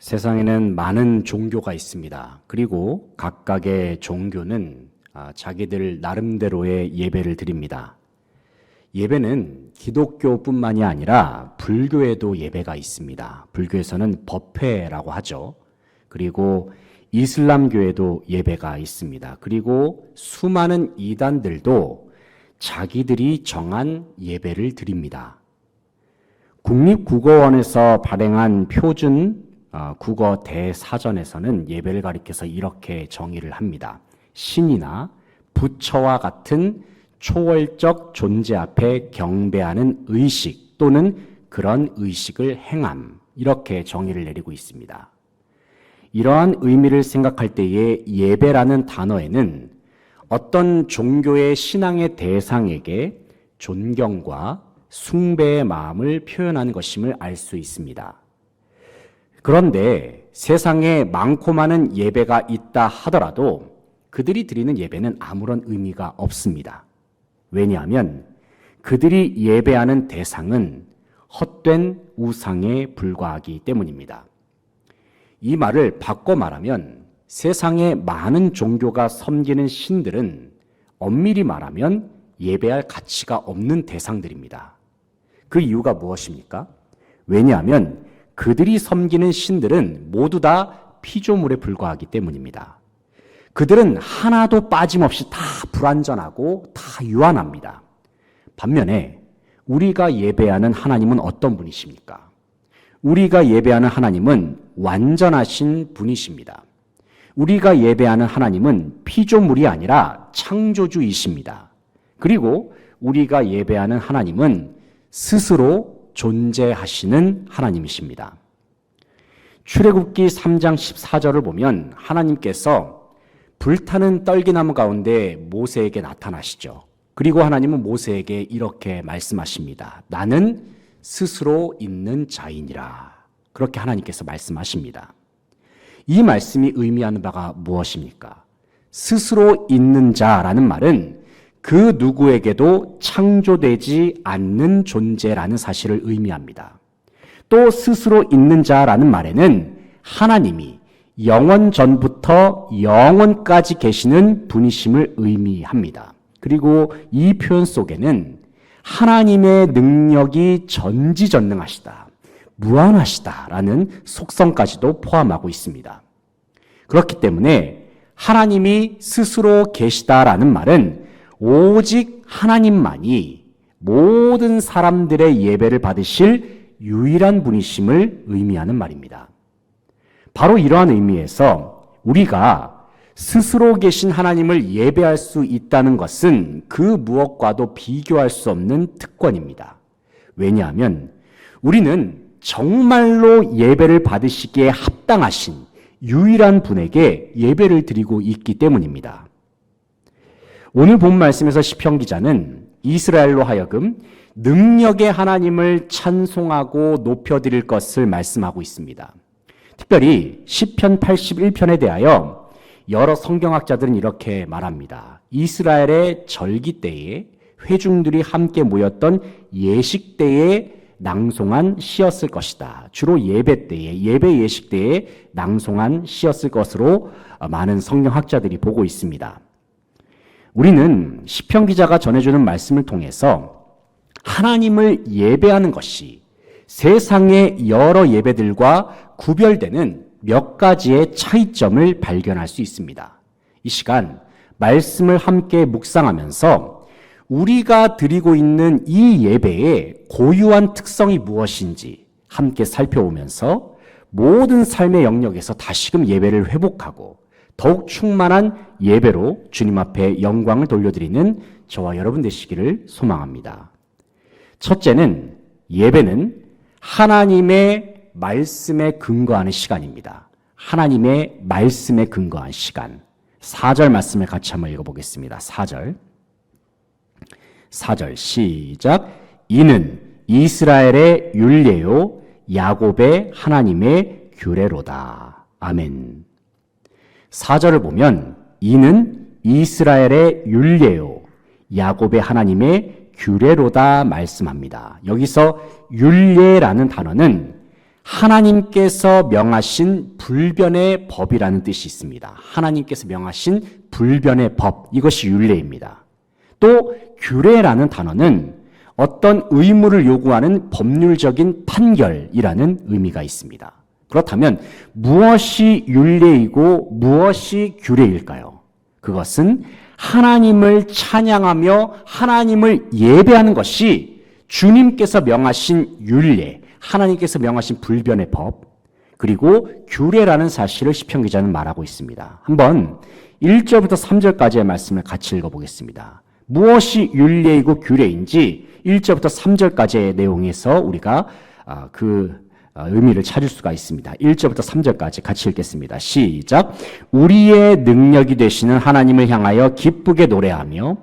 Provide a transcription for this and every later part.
세상에는 많은 종교가 있습니다. 그리고 각각의 종교는 자기들 나름대로의 예배를 드립니다. 예배는 기독교뿐만이 아니라 불교에도 예배가 있습니다. 불교에서는 법회라고 하죠. 그리고 이슬람교에도 예배가 있습니다. 그리고 수많은 이단들도 자기들이 정한 예배를 드립니다. 국립국어원에서 발행한 표준 국어 대사전에서는 예배를 가리켜서 이렇게 정의를 합니다. 신이나 부처와 같은 초월적 존재 앞에 경배하는 의식 또는 그런 의식을 행함, 이렇게 정의를 내리고 있습니다. 이러한 의미를 생각할 때에 예배라는 단어에는 어떤 종교의 신앙의 대상에게 존경과 숭배의 마음을 표현하는 것임을 알 수 있습니다. 그런데 세상에 많고 많은 예배가 있다 하더라도 그들이 드리는 예배는 아무런 의미가 없습니다. 왜냐하면 그들이 예배하는 대상은 헛된 우상에 불과하기 때문입니다. 이 말을 바꿔 말하면 세상에 많은 종교가 섬기는 신들은 엄밀히 말하면 예배할 가치가 없는 대상들입니다. 그 이유가 무엇입니까? 왜냐하면 그들이 섬기는 신들은 모두 다 피조물에 불과하기 때문입니다. 그들은 하나도 빠짐없이 다 불완전하고 다 유한합니다. 반면에 우리가 예배하는 하나님은 어떤 분이십니까? 우리가 예배하는 하나님은 완전하신 분이십니다. 우리가 예배하는 하나님은 피조물이 아니라 창조주이십니다. 그리고 우리가 예배하는 하나님은 스스로 존재하시는 하나님이십니다. 출애굽기 3장 14절을 보면 하나님께서 불타는 떨기나무 가운데 모세에게 나타나시죠. 그리고 하나님은 모세에게 이렇게 말씀하십니다. 나는 스스로 있는 자이니라. 그렇게 하나님께서 말씀하십니다. 이 말씀이 의미하는 바가 무엇입니까? 스스로 있는 자라는 말은 그 누구에게도 창조되지 않는 존재라는 사실을 의미합니다. 또 스스로 있는 자라는 말에는 하나님이 영원 전부터 영원까지 계시는 분이심을 의미합니다. 그리고 이 표현 속에는 하나님의 능력이 전지전능하시다, 무한하시다라는 속성까지도 포함하고 있습니다. 그렇기 때문에 하나님이 스스로 계시다라는 말은 오직 하나님만이 모든 사람들의 예배를 받으실 유일한 분이심을 의미하는 말입니다. 바로 이러한 의미에서 우리가 스스로 계신 하나님을 예배할 수 있다는 것은 그 무엇과도 비교할 수 없는 특권입니다. 왜냐하면 우리는 정말로 예배를 받으시기에 합당하신 유일한 분에게 예배를 드리고 있기 때문입니다. 오늘 본 말씀에서 시편 기자는 이스라엘로 하여금 능력의 하나님을 찬송하고 높여드릴 것을 말씀하고 있습니다. 특별히 시편 81편에 대하여 여러 성경학자들은 이렇게 말합니다. 이스라엘의 절기 때에 회중들이 함께 모였던 예식 때에 낭송한 시였을 것이다. 주로 예배 때에, 예배 예식 때에 낭송한 시였을 것으로 많은 성경학자들이 보고 있습니다. 우리는 시편 기자가 전해주는 말씀을 통해서 하나님을 예배하는 것이 세상의 여러 예배들과 구별되는 몇 가지의 차이점을 발견할 수 있습니다. 이 시간 말씀을 함께 묵상하면서 우리가 드리고 있는 이 예배의 고유한 특성이 무엇인지 함께 살펴보면서 모든 삶의 영역에서 다시금 예배를 회복하고 더욱 충만한 예배로 주님 앞에 영광을 돌려드리는 저와 여러분 되시기를 소망합니다. 첫째는 예배는 하나님의 말씀에 근거하는 시간입니다. 하나님의 말씀에 근거한 시간. 4절 말씀을 같이 한번 읽어보겠습니다. 4절 시작. 이는 이스라엘의 율례요 야곱의 하나님의 규례로다. 아멘. 4절을 보면 이는 이스라엘의 율례요 야곱의 하나님의 규례로다 말씀합니다. 여기서 율례라는 단어는 하나님께서 명하신 불변의 법이라는 뜻이 있습니다. 하나님께서 명하신 불변의 법, 이것이 율례입니다. 또 규례라는 단어는 어떤 의무를 요구하는 법률적인 판결이라는 의미가 있습니다. 그렇다면 무엇이 율례이고 무엇이 규례일까요? 그것은 하나님을 찬양하며 하나님을 예배하는 것이 주님께서 명하신 율례, 하나님께서 명하신 불변의 법, 그리고 규례라는 사실을 시편 기자는 말하고 있습니다. 한번 1절부터 3절까지의 말씀을 같이 읽어보겠습니다. 무엇이 율례이고 규례인지 1절부터 3절까지의 내용에서 우리가 의미를 찾을 수가 있습니다. 1절부터 3절까지 같이 읽겠습니다. 시작. 우리의 능력이 되시는 하나님을 향하여 기쁘게 노래하며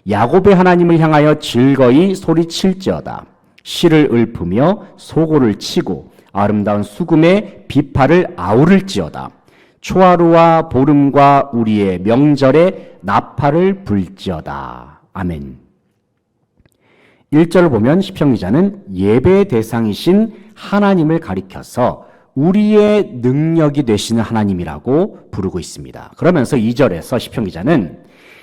야곱의 하나님을 향하여 즐거이 소리칠지어다. 실을 읊으며 소고를 치고 아름다운 수금의 비파를 아우를지어다. 초하루와 보름과 우리의 명절에 나팔을 불지어다. 아멘. 1절을 보면 시편 기자는 예배의 대상이신 하나님을 가리켜서 우리의 능력이 되시는 하나님이라고 부르고 있습니다. 그러면서 2절에서 시편 기자는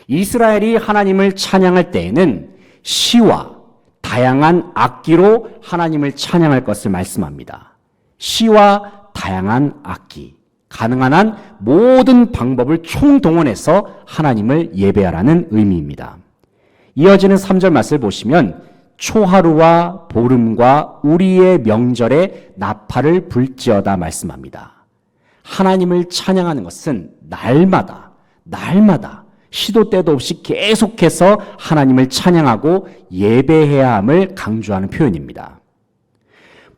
이스라엘이 하나님을 찬양할 때에는 시와 다양한 악기로 하나님을 찬양할 것을 말씀합니다. 시와 다양한 악기, 가능한 한 모든 방법을 총동원해서 하나님을 예배하라는 의미입니다. 이어지는 3절 말씀을 보시면 초하루와 보름과 우리의 명절에 나팔을 불지어다 말씀합니다. 하나님을 찬양하는 것은 날마다 시도 때도 없이 계속해서 하나님을 찬양하고 예배해야 함을 강조하는 표현입니다.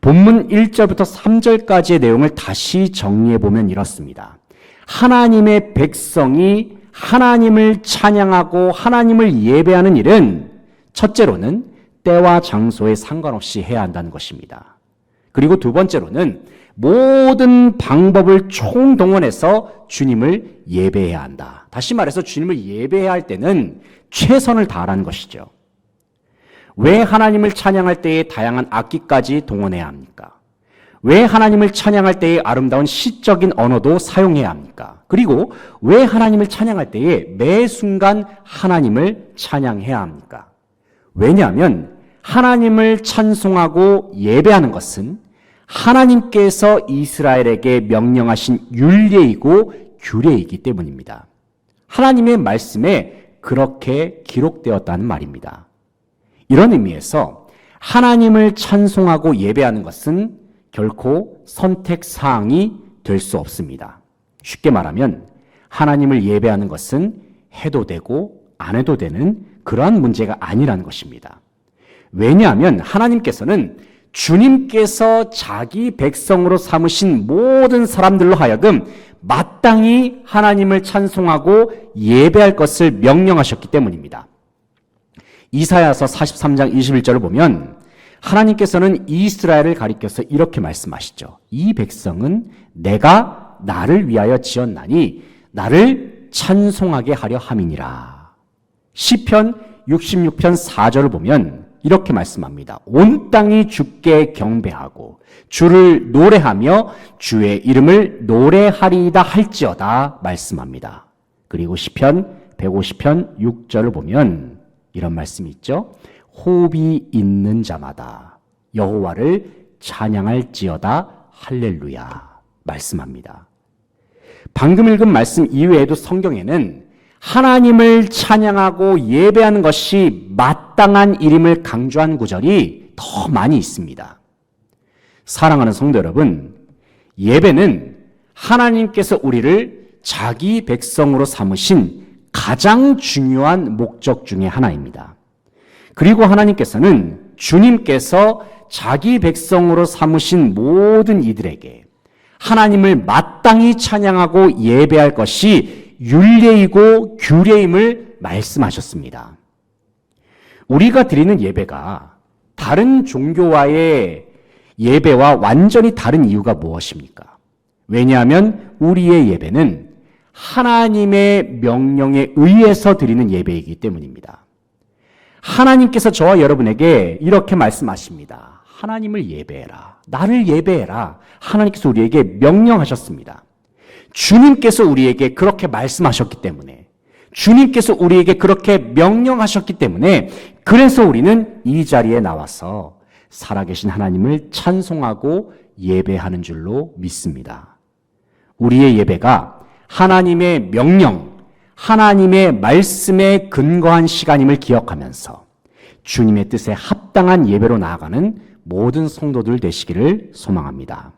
본문 1절부터 3절까지의 내용을 다시 정리해보면 이렇습니다. 하나님의 백성이 하나님을 찬양하고 하나님을 예배하는 일은 첫째로는 때와 장소에 상관없이 해야 한다는 것입니다. 그리고 두 번째로는 모든 방법을 총동원해서 주님을 예배해야 한다. 다시 말해서 주님을 예배해야 할 때는 최선을 다하라는 것이죠. 왜 하나님을 찬양할 때에 다양한 악기까지 동원해야 합니까? 왜 하나님을 찬양할 때에 아름다운 시적인 언어도 사용해야 합니까? 그리고 왜 하나님을 찬양할 때에 매 순간 하나님을 찬양해야 합니까? 왜냐하면 하나님을 찬송하고 예배하는 것은 하나님께서 이스라엘에게 명령하신 율례이고 규례이기 때문입니다. 하나님의 말씀에 그렇게 기록되었다는 말입니다. 이런 의미에서 하나님을 찬송하고 예배하는 것은 결코 선택사항이 될 수 없습니다. 쉽게 말하면 하나님을 예배하는 것은 해도 되고 안 해도 되는 그러한 문제가 아니라는 것입니다. 왜냐하면 하나님께서는 주님께서 자기 백성으로 삼으신 모든 사람들로 하여금 마땅히 하나님을 찬송하고 예배할 것을 명령하셨기 때문입니다. 이사야서 43장 21절을 보면 하나님께서는 이스라엘을 가리켜서 이렇게 말씀하시죠. 이 백성은 내가 나를 위하여 지었나니 나를 찬송하게 하려 함이니라. 시편 66편 4절을 보면 이렇게 말씀합니다. 온 땅이 주께 경배하고 주를 노래하며 주의 이름을 노래하리이다 할지어다 말씀합니다. 그리고 시편 150편 6절을 보면 이런 말씀이 있죠. 호흡이 있는 자마다 여호와를 찬양할지어다 할렐루야 말씀합니다. 방금 읽은 말씀 이외에도 성경에는 하나님을 찬양하고 예배하는 것이 마땅한 일임을 강조한 구절이 더 많이 있습니다. 사랑하는 성도 여러분, 예배는 하나님께서 우리를 자기 백성으로 삼으신 가장 중요한 목적 중에 하나입니다. 그리고 하나님께서는 주님께서 자기 백성으로 삼으신 모든 이들에게 하나님을 마땅히 찬양하고 예배할 것이 율례이고 규례임을 말씀하셨습니다. 우리가 드리는 예배가 다른 종교와의 예배와 완전히 다른 이유가 무엇입니까? 왜냐하면 우리의 예배는 하나님의 명령에 의해서 드리는 예배이기 때문입니다. 하나님께서 저와 여러분에게 이렇게 말씀하십니다. 하나님을 예배해라. 나를 예배해라. 하나님께서 우리에게 명령하셨습니다. 주님께서 우리에게 그렇게 말씀하셨기 때문에, 주님께서 우리에게 그렇게 명령하셨기 때문에, 그래서 우리는 이 자리에 나와서 살아계신 하나님을 찬송하고 예배하는 줄로 믿습니다. 우리의 예배가 하나님의 명령, 하나님의 말씀에 근거한 시간임을 기억하면서 주님의 뜻에 합당한 예배로 나아가는 모든 성도들 되시기를 소망합니다.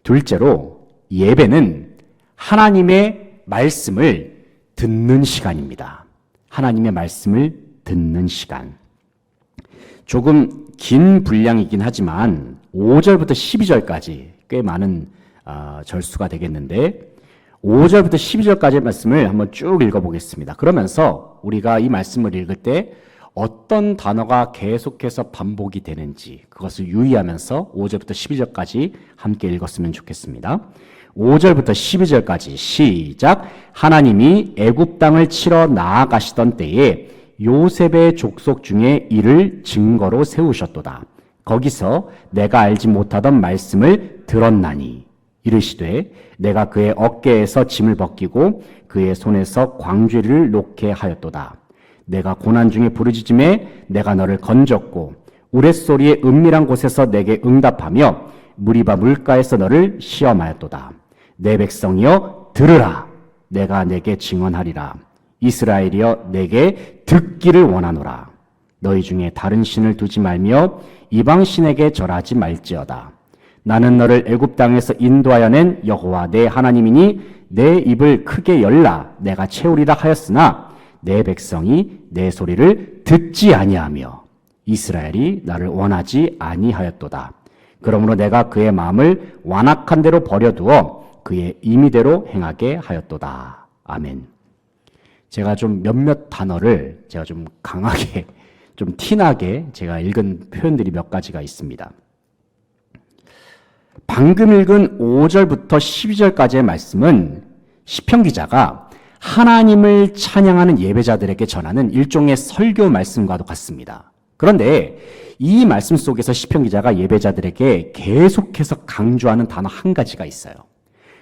둘째로, 예배는 하나님의 말씀을 듣는 시간입니다. 하나님의 말씀을 듣는 시간. 조금 긴 분량이긴 하지만 5절부터 12절까지 꽤 많은 절수가 되겠는데, 5절부터 12절까지의 말씀을 한번 쭉 읽어보겠습니다. 그러면서 우리가 이 말씀을 읽을 때 어떤 단어가 계속해서 반복이 되는지 그것을 유의하면서 5절부터 12절까지 함께 읽었으면 좋겠습니다. 5절부터 12절까지 시작. 하나님이 애굽 땅을 치러 나아가시던 때에 요셉의 족속 중에 이를 증거로 세우셨도다. 거기서 내가 알지 못하던 말씀을 들었나니 이르시되 내가 그의 어깨에서 짐을 벗기고 그의 손에서 광죄를 놓게 하였도다. 내가 고난 중에 부르짖음에 내가 너를 건졌고 우레소리의 은밀한 곳에서 내게 응답하며 무리바 물가에서 너를 시험하였도다. 내 백성이여 들으라. 내가 내게 증언하리라. 이스라엘이여 내게 듣기를 원하노라. 너희 중에 다른 신을 두지 말며 이방 신에게 절하지 말지어다. 나는 너를 애굽 땅에서 인도하여 낸 여호와 내 하나님이니 내 입을 크게 열라 내가 채우리라 하였으나 내 백성이 내 소리를 듣지 아니하며 이스라엘이 나를 원하지 아니하였도다. 그러므로 내가 그의 마음을 완악한 대로 버려두어 그의 임의대로 행하게 하였도다. 아멘. 제가 좀 몇몇 단어를 제가 좀 강하게 좀 티나게 제가 읽은 표현들이 몇 가지가 있습니다. 방금 읽은 5절부터 12절까지의 말씀은 시편 기자가 하나님을 찬양하는 예배자들에게 전하는 일종의 설교 말씀과도 같습니다. 그런데 이 말씀 속에서 시편 기자가 예배자들에게 계속해서 강조하는 단어 한 가지가 있어요.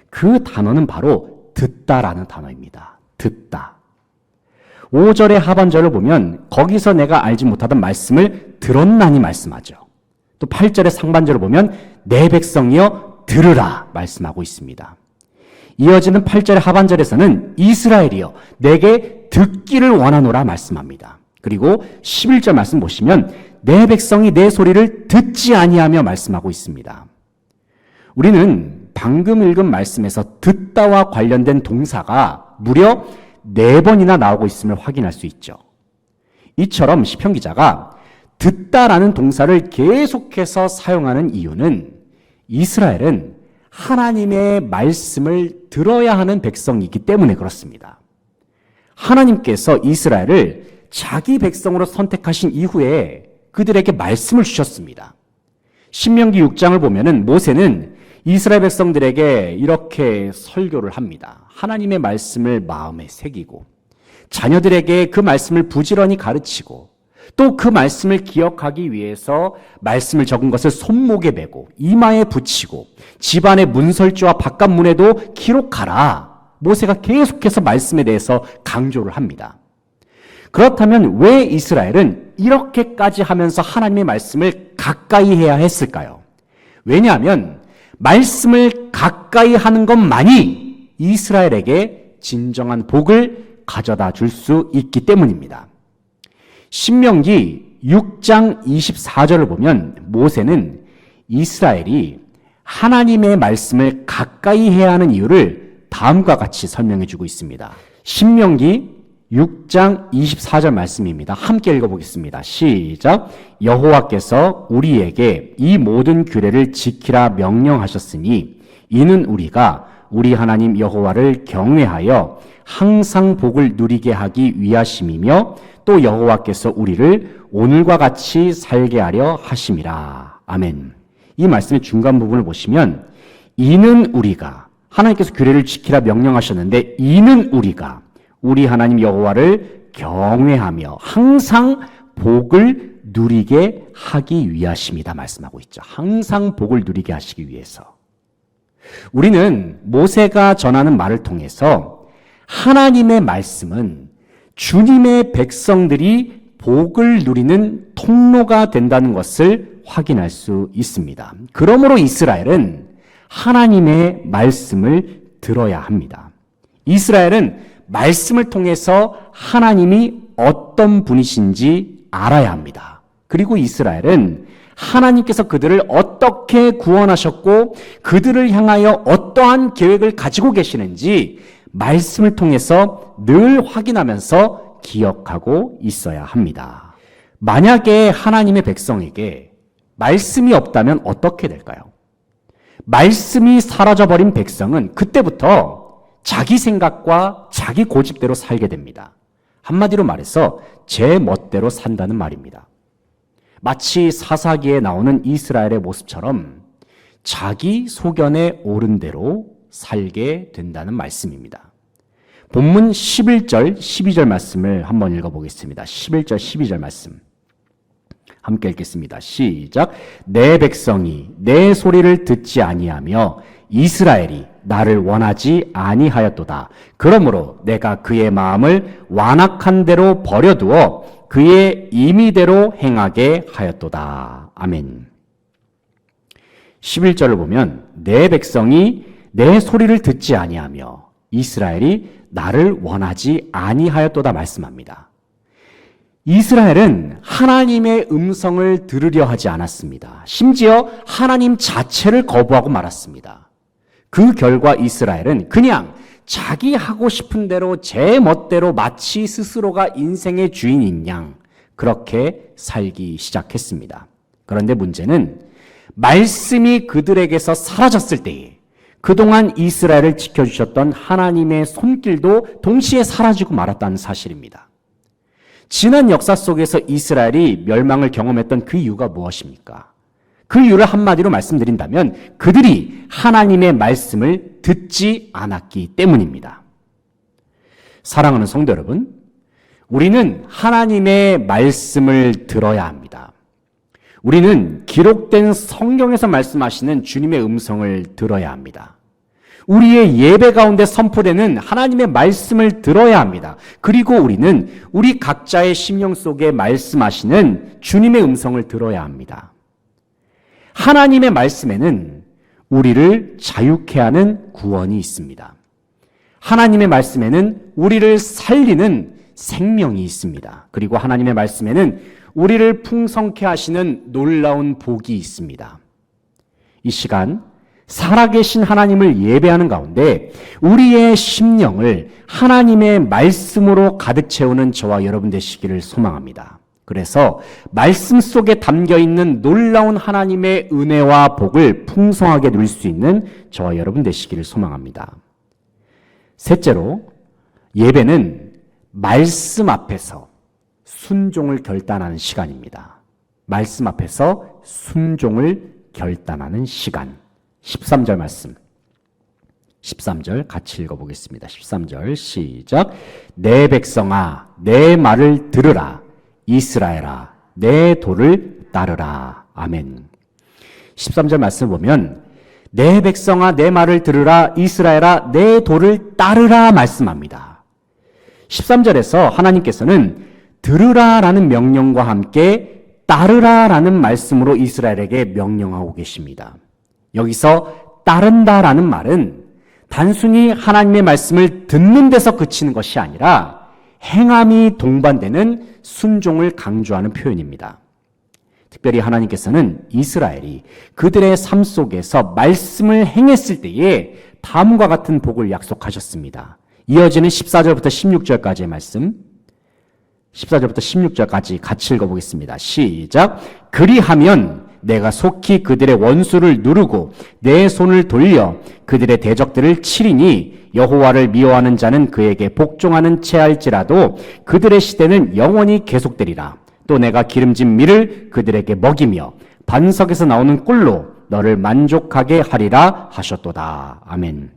그 단어는 바로 듣다라는 단어입니다. 듣다. 5절의 하반절을 보면 거기서 내가 알지 못하던 말씀을 들었나니 말씀하죠. 또 8절의 상반절을 보면 내 백성이여 들으라 말씀하고 있습니다. 이어지는 8절의 하반절에서는 이스라엘이여 내게 듣기를 원하노라 말씀합니다. 그리고 11절 말씀 보시면 내 백성이 내 소리를 듣지 아니하며 말씀하고 있습니다. 우리는 방금 읽은 말씀에서 듣다와 관련된 동사가 무려 4번이나 나오고 있음을 확인할 수 있죠. 이처럼 시편 기자가 듣다라는 동사를 계속해서 사용하는 이유는 이스라엘은 하나님의 말씀을 들어야 하는 백성이기 때문에 그렇습니다. 하나님께서 이스라엘을 자기 백성으로 선택하신 이후에 그들에게 말씀을 주셨습니다. 신명기 6장을 보면은 모세는 이스라엘 백성들에게 이렇게 설교를 합니다. 하나님의 말씀을 마음에 새기고 자녀들에게 그 말씀을 부지런히 가르치고 또 그 말씀을 기억하기 위해서 말씀을 적은 것을 손목에 메고 이마에 붙이고 집안의 문설주와 바깥문에도 기록하라. 모세가 계속해서 말씀에 대해서 강조를 합니다. 그렇다면 왜 이스라엘은 이렇게까지 하면서 하나님의 말씀을 가까이 해야 했을까요? 왜냐하면 말씀을 가까이 하는 것만이 이스라엘에게 진정한 복을 가져다 줄 수 있기 때문입니다. 신명기 6장 24절을 보면 모세는 이스라엘이 하나님의 말씀을 가까이 해야 하는 이유를 다음과 같이 설명해 주고 있습니다. 신명기 6장 24절 말씀입니다. 함께 읽어보겠습니다. 시작. 여호와께서 우리에게 이 모든 규례를 지키라 명령하셨으니 이는 우리가 우리 하나님 여호와를 경외하여 항상 복을 누리게 하기 위하심이며 또 여호와께서 우리를 오늘과 같이 살게 하려 하심이라. 아멘. 이 말씀의 중간 부분을 보시면 이는 우리가 하나님께서 규례를 지키라 명령하셨는데 이는 우리가 우리 하나님 여호와를 경외하며 항상 복을 누리게 하기 위하심이다 말씀하고 있죠. 항상 복을 누리게 하시기 위해서. 우리는 모세가 전하는 말을 통해서 하나님의 말씀은 주님의 백성들이 복을 누리는 통로가 된다는 것을 확인할 수 있습니다. 그러므로 이스라엘은 하나님의 말씀을 들어야 합니다. 이스라엘은 말씀을 통해서 하나님이 어떤 분이신지 알아야 합니다. 그리고 이스라엘은 하나님께서 그들을 어떻게 구원하셨고 그들을 향하여 어떠한 계획을 가지고 계시는지 말씀을 통해서 늘 확인하면서 기억하고 있어야 합니다. 만약에 하나님의 백성에게 말씀이 없다면 어떻게 될까요? 말씀이 사라져버린 백성은 그때부터 자기 생각과 자기 고집대로 살게 됩니다. 한마디로 말해서 제 멋대로 산다는 말입니다. 마치 사사기에 나오는 이스라엘의 모습처럼 자기 소견에 오른 대로 살게 된다는 말씀입니다. 본문 11절, 12절 말씀을 한번 읽어보겠습니다. 11절, 12절 말씀. 함께 읽겠습니다. 시작. 내 백성이 내 소리를 듣지 아니하며 이스라엘이 나를 원하지 아니하였도다. 그러므로 내가 그의 마음을 완악한 대로 버려두어 그의 임의대로 행하게 하였도다. 아멘. 11절을 보면 내 백성이 내 소리를 듣지 아니하며 이스라엘이 나를 원하지 아니하였도다 말씀합니다. 이스라엘은 하나님의 음성을 들으려 하지 않았습니다. 심지어 하나님 자체를 거부하고 말았습니다. 그 결과 이스라엘은 그냥 자기 하고 싶은 대로 제 멋대로 마치 스스로가 인생의 주인인 양 그렇게 살기 시작했습니다. 그런데 문제는 말씀이 그들에게서 사라졌을 때에 그동안 이스라엘을 지켜주셨던 하나님의 손길도 동시에 사라지고 말았다는 사실입니다. 지난 역사 속에서 이스라엘이 멸망을 경험했던 그 이유가 무엇입니까? 그 이유를 한마디로 말씀드린다면 그들이 하나님의 말씀을 듣지 않았기 때문입니다. 사랑하는 성도 여러분, 우리는 하나님의 말씀을 들어야 합니다. 우리는 기록된 성경에서 말씀하시는 주님의 음성을 들어야 합니다. 우리의 예배 가운데 선포되는 하나님의 말씀을 들어야 합니다. 그리고 우리는 우리 각자의 심령 속에 말씀하시는 주님의 음성을 들어야 합니다. 하나님의 말씀에는 우리를 자유케 하는 구원이 있습니다. 하나님의 말씀에는 우리를 살리는 생명이 있습니다. 그리고 하나님의 말씀에는 우리를 풍성케 하시는 놀라운 복이 있습니다. 이 시간 살아계신 하나님을 예배하는 가운데 우리의 심령을 하나님의 말씀으로 가득 채우는 저와 여러분 되시기를 소망합니다. 그래서 말씀 속에 담겨있는 놀라운 하나님의 은혜와 복을 풍성하게 누릴 수 있는 저와 여러분 되시기를 소망합니다. 셋째로, 예배는 말씀 앞에서 순종을 결단하는 시간입니다. 말씀 앞에서 순종을 결단하는 시간. 13절 말씀. 13절 같이 읽어보겠습니다. 13절 시작. 내 백성아 내 말을 들으라. 이스라엘아 내 도를 따르라. 아멘. 13절 말씀 보면 내 백성아 내 말을 들으라. 이스라엘아 내 도를 따르라 말씀합니다. 13절에서 하나님께서는 들으라라는 명령과 함께 따르라라는 말씀으로 이스라엘에게 명령하고 계십니다. 여기서 따른다라는 말은 단순히 하나님의 말씀을 듣는 데서 그치는 것이 아니라 행함이 동반되는 순종을 강조하는 표현입니다. 특별히 하나님께서는 이스라엘이 그들의 삶 속에서 말씀을 행했을 때에 다음과 같은 복을 약속하셨습니다. 이어지는 14절부터 16절까지의 말씀, 14절부터 16절까지 같이 읽어보겠습니다. 시작. 그리하면 내가 속히 그들의 원수를 누르고 내 손을 돌려 그들의 대적들을 치리니 여호와를 미워하는 자는 그에게 복종하는 채 할지라도 그들의 시대는 영원히 계속되리라. 또 내가 기름진 밀을 그들에게 먹이며 반석에서 나오는 꿀로 너를 만족하게 하리라 하셨도다. 아멘.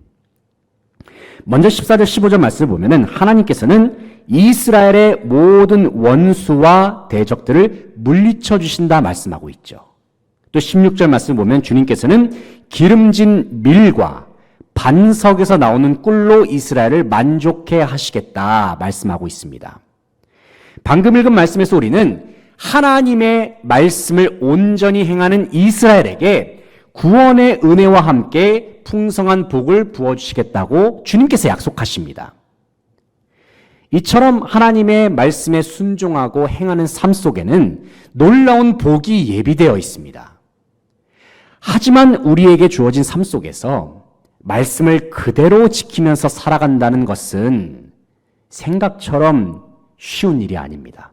먼저 14절 15절 말씀을 보면은 하나님께서는 이스라엘의 모든 원수와 대적들을 물리쳐 주신다 말씀하고 있죠. 또 16절 말씀을 보면 주님께서는 기름진 밀과 반석에서 나오는 꿀로 이스라엘을 만족해 하시겠다 말씀하고 있습니다. 방금 읽은 말씀에서 우리는 하나님의 말씀을 온전히 행하는 이스라엘에게 구원의 은혜와 함께 풍성한 복을 부어주시겠다고 주님께서 약속하십니다. 이처럼 하나님의 말씀에 순종하고 행하는 삶 속에는 놀라운 복이 예비되어 있습니다. 하지만 우리에게 주어진 삶 속에서 말씀을 그대로 지키면서 살아간다는 것은 생각처럼 쉬운 일이 아닙니다.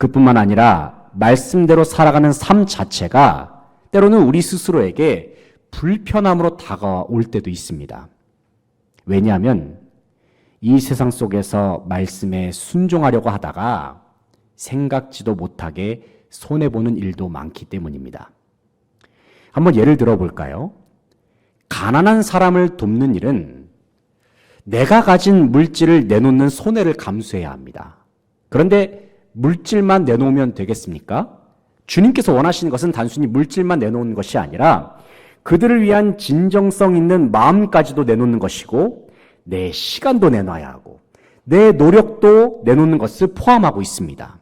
그뿐만 아니라 말씀대로 살아가는 삶 자체가 때로는 우리 스스로에게 불편함으로 다가올 때도 있습니다. 왜냐하면 이 세상 속에서 말씀에 순종하려고 하다가 생각지도 못하게 손해보는 일도 많기 때문입니다. 한번 예를 들어볼까요? 가난한 사람을 돕는 일은 내가 가진 물질을 내놓는 손해를 감수해야 합니다. 그런데 물질만 내놓으면 되겠습니까? 주님께서 원하시는 것은 단순히 물질만 내놓는 것이 아니라 그들을 위한 진정성 있는 마음까지도 내놓는 것이고 내 시간도 내놔야 하고 내 노력도 내놓는 것을 포함하고 있습니다.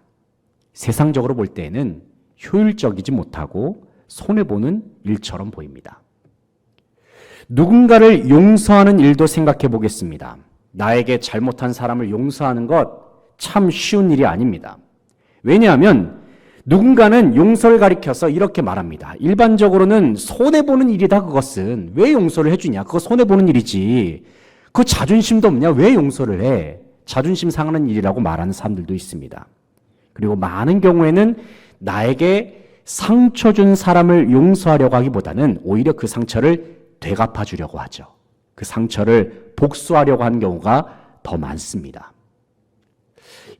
세상적으로 볼 때에는 효율적이지 못하고 손해보는 일처럼 보입니다. 누군가를 용서하는 일도 생각해 보겠습니다. 나에게 잘못한 사람을 용서하는 것 참 쉬운 일이 아닙니다. 왜냐하면 누군가는 용서를 가리켜서 이렇게 말합니다. 일반적으로는 손해보는 일이다 그것은. 왜 용서를 해주냐? 그거 손해보는 일이지. 그 자존심도 없냐? 왜 용서를 해? 자존심 상하는 일이라고 말하는 사람들도 있습니다. 그리고 많은 경우에는 나에게 상처 준 사람을 용서하려고 하기보다는 오히려 그 상처를 되갚아 주려고 하죠. 그 상처를 복수하려고 하는 경우가 더 많습니다.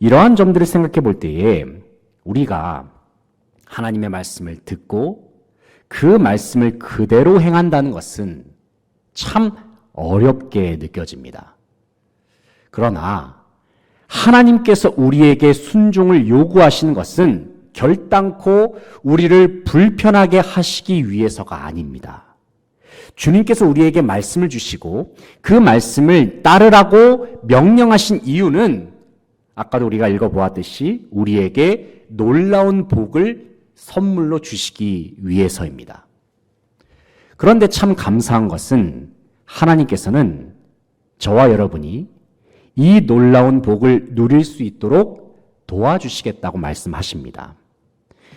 이러한 점들을 생각해 볼 때에 우리가 하나님의 말씀을 듣고 그 말씀을 그대로 행한다는 것은 참 어렵게 느껴집니다. 그러나 하나님께서 우리에게 순종을 요구하시는 것은 결단코 우리를 불편하게 하시기 위해서가 아닙니다. 주님께서 우리에게 말씀을 주시고 그 말씀을 따르라고 명령하신 이유는 아까도 우리가 읽어보았듯이 우리에게 놀라운 복을 선물로 주시기 위해서입니다. 그런데 참 감사한 것은 하나님께서는 저와 여러분이 이 놀라운 복을 누릴 수 있도록 도와주시겠다고 말씀하십니다.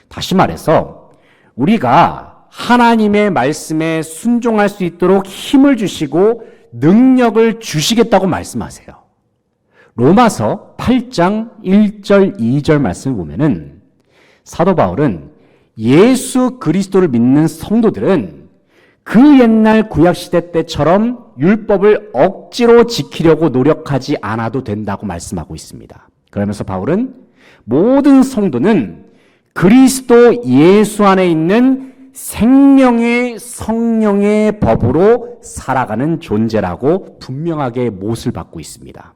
다시 말해서 우리가 하나님의 말씀에 순종할 수 있도록 힘을 주시고 능력을 주시겠다고 말씀하세요. 로마서 8장 1절 2절 말씀을 보면은 사도 바울은 예수 그리스도를 믿는 성도들은 그 옛날 구약시대 때처럼 율법을 억지로 지키려고 노력하지 않아도 된다고 말씀하고 있습니다. 그러면서 바울은 모든 성도는 그리스도 예수 안에 있는 생명의 성령의 법으로 살아가는 존재라고 분명하게 못을 받고 있습니다.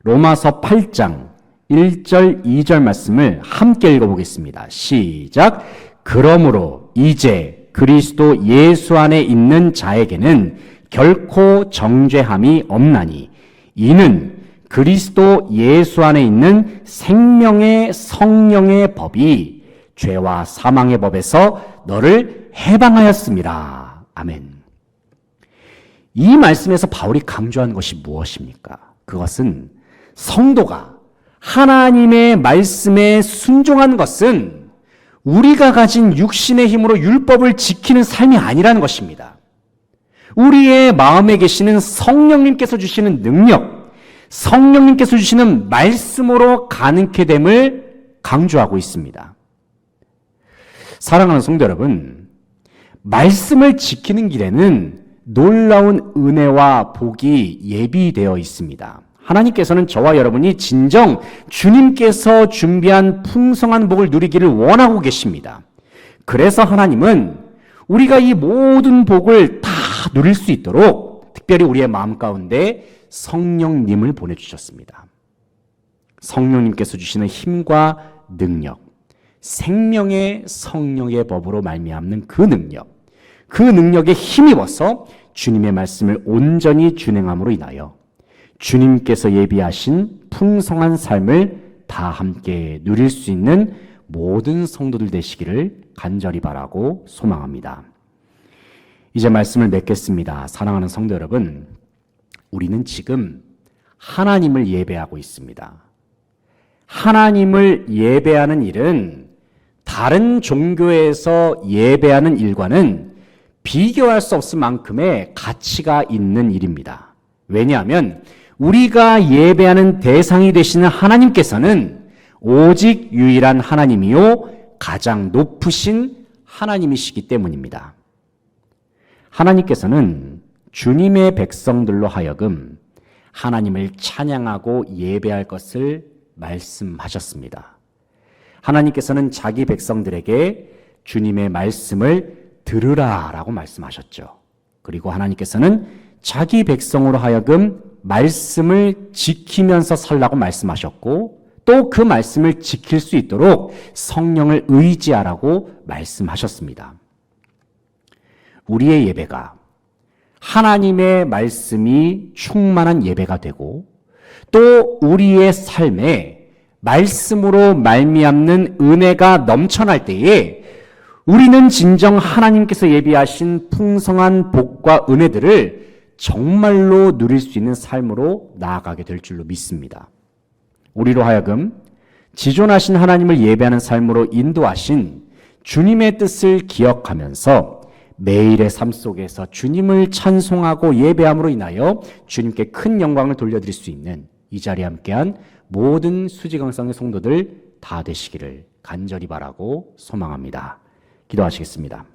로마서 8장 1절 2절 말씀을 함께 읽어보겠습니다. 시작. 그러므로 이제 그리스도 예수 안에 있는 자에게는 결코 정죄함이 없나니 이는 그리스도 예수 안에 있는 생명의 성령의 법이 죄와 사망의 법에서 너를 해방하였습니다. 아멘. 이 말씀에서 바울이 강조한 것이 무엇입니까? 그것은 성도가 하나님의 말씀에 순종한 것은 우리가 가진 육신의 힘으로 율법을 지키는 삶이 아니라는 것입니다. 우리의 마음에 계시는 성령님께서 주시는 능력, 성령님께서 주시는 말씀으로 가능케 됨을 강조하고 있습니다. 사랑하는 성도 여러분, 말씀을 지키는 길에는 놀라운 은혜와 복이 예비되어 있습니다. 하나님께서는 저와 여러분이 진정 주님께서 준비한 풍성한 복을 누리기를 원하고 계십니다. 그래서 하나님은 우리가 이 모든 복을 다 누릴 수 있도록 특별히 우리의 마음 가운데 성령님을 보내주셨습니다. 성령님께서 주시는 힘과 능력, 생명의 성령의 법으로 말미암는 그 능력에 힘입어서 주님의 말씀을 온전히 준행함으로 인하여 주님께서 예비하신 풍성한 삶을 다 함께 누릴 수 있는 모든 성도들 되시기를 간절히 바라고 소망합니다. 이제 말씀을 맺겠습니다. 사랑하는 성도 여러분, 우리는 지금 하나님을 예배하고 있습니다. 하나님을 예배하는 일은 다른 종교에서 예배하는 일과는 비교할 수 없을 만큼의 가치가 있는 일입니다. 왜냐하면 우리가 예배하는 대상이 되시는 하나님께서는 오직 유일한 하나님이요 가장 높으신 하나님이시기 때문입니다. 하나님께서는 주님의 백성들로 하여금 하나님을 찬양하고 예배할 것을 말씀하셨습니다. 하나님께서는 자기 백성들에게 주님의 말씀을 들으라라고 말씀하셨죠. 그리고 하나님께서는 자기 백성으로 하여금 말씀을 지키면서 살라고 말씀하셨고 또 그 말씀을 지킬 수 있도록 성령을 의지하라고 말씀하셨습니다. 우리의 예배가 하나님의 말씀이 충만한 예배가 되고 또 우리의 삶에 말씀으로 말미암는 은혜가 넘쳐날 때에 우리는 진정 하나님께서 예비하신 풍성한 복과 은혜들을 정말로 누릴 수 있는 삶으로 나아가게 될 줄로 믿습니다. 우리로 하여금 지존하신 하나님을 예배하는 삶으로 인도하신 주님의 뜻을 기억하면서 매일의 삶 속에서 주님을 찬송하고 예배함으로 인하여 주님께 큰 영광을 돌려드릴 수 있는 이 자리에 함께한 모든 수지강성의 성도들 다 되시기를 간절히 바라고 소망합니다. 기도하시겠습니다.